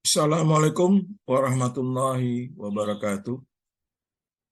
Assalamualaikum warahmatullahi wabarakatuh.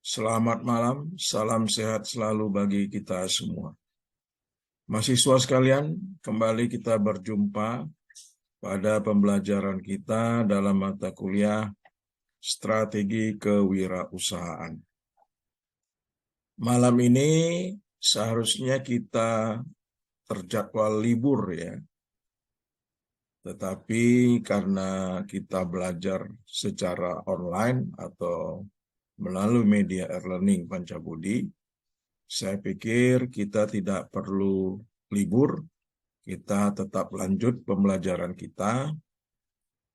Selamat malam, salam sehat selalu bagi kita semua. Mahasiswa sekalian, kembali kita berjumpa pada pembelajaran kita dalam mata kuliah Strategi Kewirausahaan. Malam ini seharusnya kita terjadwal libur ya. Tetapi karena kita belajar secara online atau melalui media e-learning Pancabudi, saya pikir kita tidak perlu libur, kita tetap lanjut pembelajaran kita,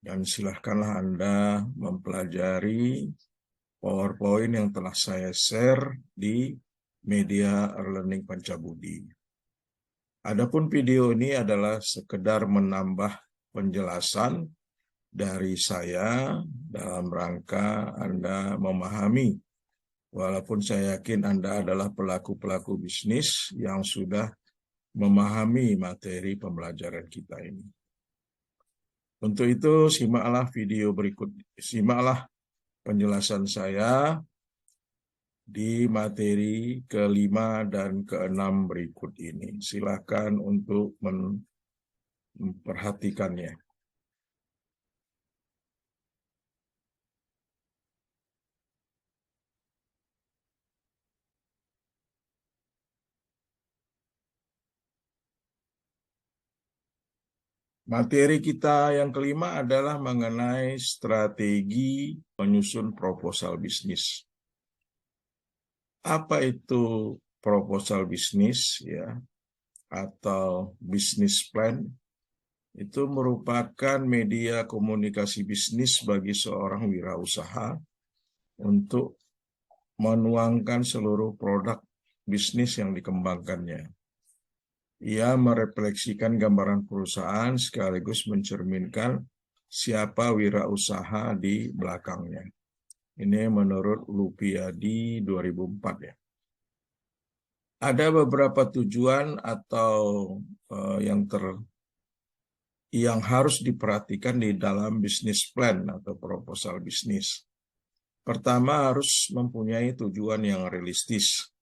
dan silahkanlah Anda mempelajari PowerPoint yang telah saya share di media e-learning Pancabudi. Adapun video ini adalah sekedar menambah penjelasan dari saya dalam rangka Anda memahami. Walaupun saya yakin Anda adalah pelaku-pelaku bisnis yang sudah memahami materi pembelajaran kita ini. Untuk itu, simaklah video berikut, simaklah penjelasan saya di materi ke-5 dan ke-6 berikut ini. Silakan untuk memperhatikannya. Materi kita yang kelima adalah mengenai strategi menyusun proposal bisnis. Apa itu proposal bisnis ya, atau business plan? Itu merupakan media komunikasi bisnis bagi seorang wirausaha untuk menuangkan seluruh produk bisnis yang dikembangkannya. Ia merefleksikan gambaran perusahaan sekaligus mencerminkan siapa wirausaha di belakangnya. Ini menurut Lupiadi 2004 ya. Ada beberapa tujuan atau yang harus diperhatikan di dalam bisnis plan atau proposal bisnis. Pertama, harus mempunyai tujuan yang realistis.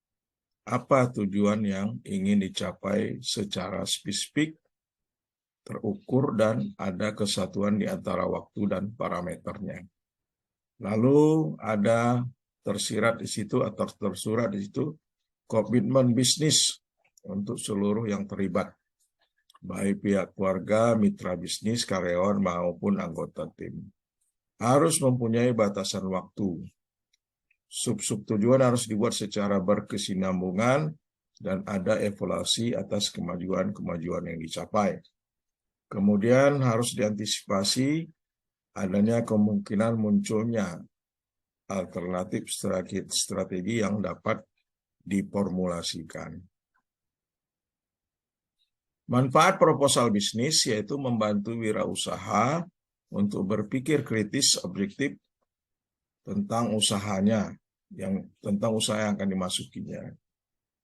Apa tujuan yang ingin dicapai secara spesifik, terukur, dan ada kesatuan di antara waktu dan parameternya. Lalu ada tersirat di situ atau tersurat di situ komitmen bisnis untuk seluruh yang terlibat, baik pihak keluarga, mitra bisnis, karyawan, maupun anggota tim. Harus mempunyai batasan waktu. Sub-sub tujuan harus dibuat secara berkesinambungan dan ada evaluasi atas kemajuan-kemajuan yang dicapai. Kemudian harus diantisipasi adanya kemungkinan munculnya alternatif strategi yang dapat diformulasikan. Manfaat proposal bisnis yaitu membantu wirausaha untuk berpikir kritis objektif tentang usahanya, tentang usaha yang akan dimasukinya.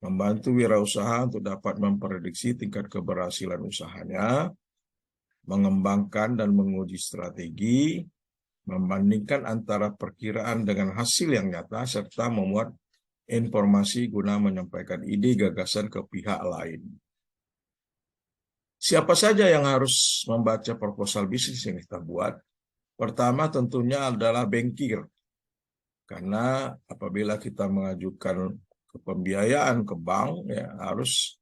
Membantu wirausaha untuk dapat memprediksi tingkat keberhasilan usahanya, mengembangkan dan menguji strategi, membandingkan antara perkiraan dengan hasil yang nyata, serta memuat informasi guna menyampaikan ide gagasan ke pihak lain. Siapa saja yang harus membaca proposal bisnis yang kita buat? Pertama tentunya adalah bankir. Karena apabila kita mengajukan pembiayaan ke bank, ya harus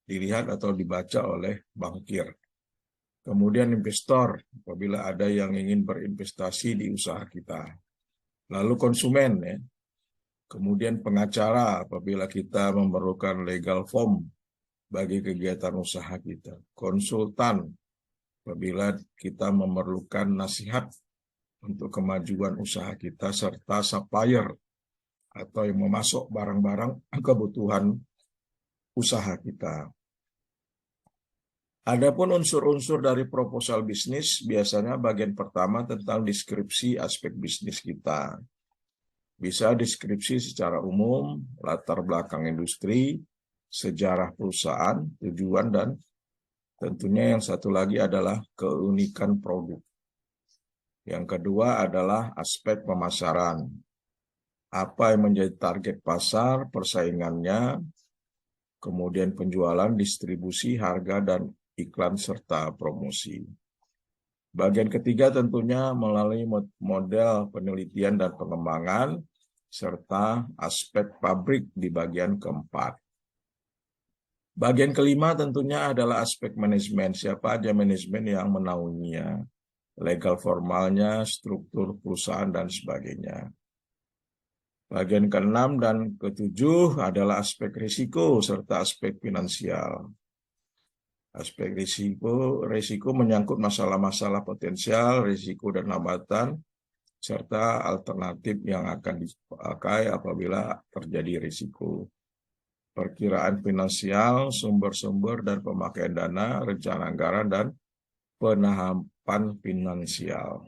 dilihat atau dibaca oleh bankir. Kemudian investor, apabila ada yang ingin berinvestasi di usaha kita. Lalu konsumen, ya. Kemudian pengacara, apabila kita memerlukan legal form bagi kegiatan usaha kita. Konsultan, apabila kita memerlukan nasihat untuk kemajuan usaha kita, serta supplier atau yang memasok barang-barang kebutuhan usaha kita. Adapun unsur-unsur dari proposal bisnis, biasanya bagian pertama tentang deskripsi aspek bisnis kita. Bisa deskripsi secara umum, latar belakang industri, sejarah perusahaan, tujuan, dan tentunya yang satu lagi adalah keunikan produk. Yang kedua adalah aspek pemasaran. Apa yang menjadi target pasar, persaingannya, kemudian penjualan, distribusi, harga, dan iklan, serta promosi. Bagian ketiga tentunya melalui model penelitian dan pengembangan, serta aspek pabrik di bagian keempat. Bagian kelima tentunya adalah aspek manajemen. Siapa aja manajemen yang menaunginya, legal formalnya, struktur perusahaan, dan sebagainya. Bagian keenam dan ketujuh adalah aspek risiko serta aspek finansial. Aspek risiko menyangkut masalah-masalah potensial, risiko dan hambatan, serta alternatif yang akan dipakai apabila terjadi risiko. Perkiraan finansial, sumber-sumber dan pemakaian dana, rencana anggaran, dan penahapan finansial.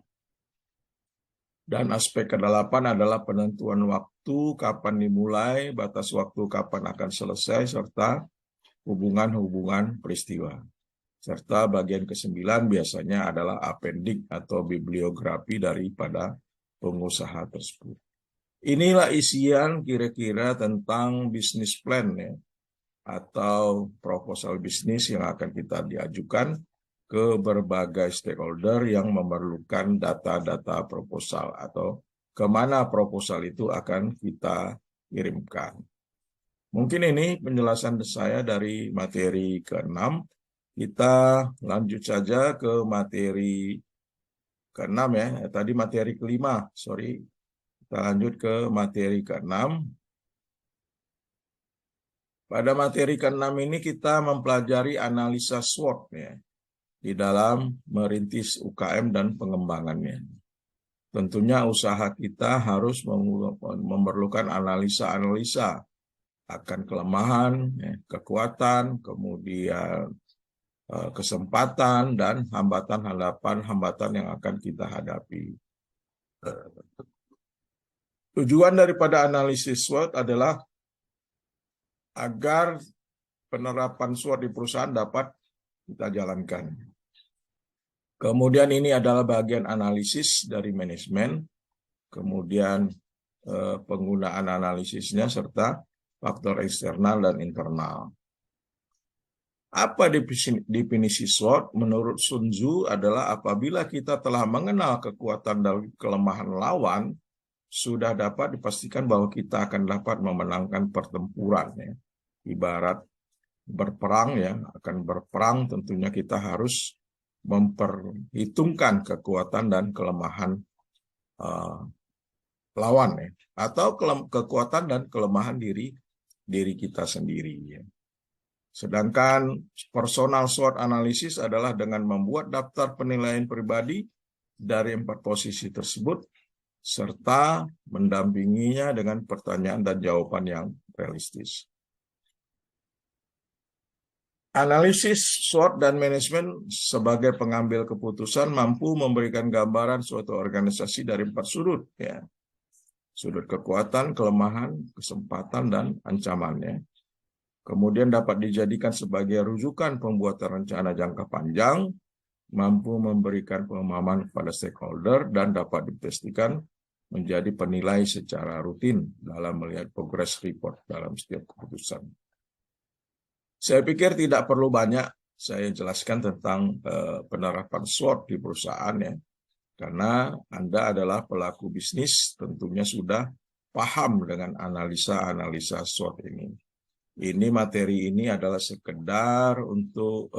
Dan aspek ke-8 adalah penentuan waktu, kapan dimulai, batas waktu kapan akan selesai, serta hubungan-hubungan peristiwa. Serta bagian ke-9 biasanya adalah apendik atau bibliografi daripada pengusaha tersebut. Inilah isian kira-kira tentang bisnis plan ya, atau proposal bisnis yang akan kita diajukan ke berbagai stakeholder yang memerlukan data-data proposal atau kemana proposal itu akan kita kirimkan. Mungkin ini penjelasan saya dari materi ke-6. Kita lanjut saja ke materi ke-6 ya. Tadi materi ke-5, sorry. Kita lanjut ke materi ke-6. Pada materi ke-6 ini kita mempelajari analisa SWOT ya, di dalam merintis UKM dan pengembangannya. Tentunya usaha kita harus memerlukan analisa-analisa akan kelemahan, kekuatan, kemudian kesempatan, dan hambatan yang akan kita hadapi. Tujuan daripada analisis SWOT adalah agar penerapan SWOT di perusahaan dapat kita jalankan. Kemudian ini adalah bagian analisis dari manajemen, kemudian penggunaan analisisnya, serta faktor eksternal dan internal. Apa definisi SWOT? Menurut Sun Tzu adalah apabila kita telah mengenal kekuatan dan kelemahan lawan, sudah dapat dipastikan bahwa kita akan dapat memenangkan pertempuran. Ya. Ibarat berperang ya, akan berperang tentunya kita harus memperhitungkan kekuatan dan kelemahan lawan ya, atau kekuatan dan kelemahan diri kita sendiri ya. Sedangkan personal SWOT analisis adalah dengan membuat daftar penilaian pribadi dari 4 posisi tersebut, serta mendampinginya dengan pertanyaan dan jawaban yang realistis. Analisis SWOT dan manajemen sebagai pengambil keputusan mampu memberikan gambaran suatu organisasi dari 4 sudut. Ya. Sudut kekuatan, kelemahan, kesempatan, dan ancamannya. Kemudian dapat dijadikan sebagai rujukan pembuatan rencana jangka panjang, mampu memberikan pemahaman kepada stakeholder, dan dapat dipastikan menjadi penilai secara rutin dalam melihat progress report dalam setiap keputusan. Saya pikir tidak perlu banyak saya jelaskan tentang penerapan SWOT di perusahaan ya, karena Anda adalah pelaku bisnis, tentunya sudah paham dengan analisa-analisa SWOT ini. Materi ini adalah sekedar untuk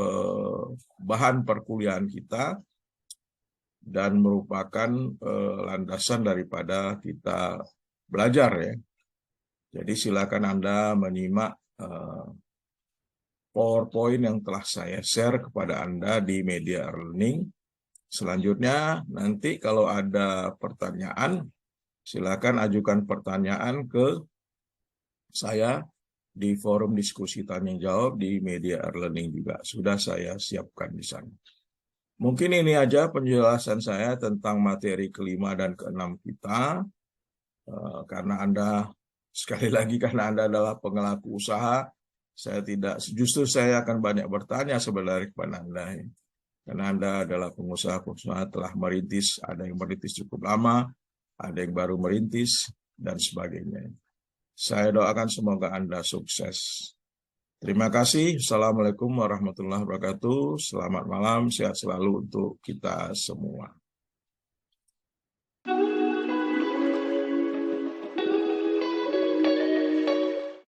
bahan perkuliahan kita dan merupakan landasan daripada kita belajar ya. Jadi silakan Anda menyimak PowerPoint yang telah saya share kepada Anda di media learning. Selanjutnya nanti kalau ada pertanyaan, silakan ajukan pertanyaan ke saya di forum diskusi tanya jawab di media learning juga. Sudah saya siapkan di sana. Mungkin ini aja penjelasan saya tentang materi ke-5 dan ke-6 kita. Karena Anda, sekali lagi karena Anda adalah pelaku usaha, saya akan banyak bertanya sebenarnya kepada Anda. Karena Anda adalah pengusaha-pengusaha telah merintis, ada yang merintis cukup lama, ada yang baru merintis, dan sebagainya. Saya doakan semoga Anda sukses. Terima kasih. Assalamualaikum warahmatullahi wabarakatuh. Selamat malam, sehat selalu untuk kita semua.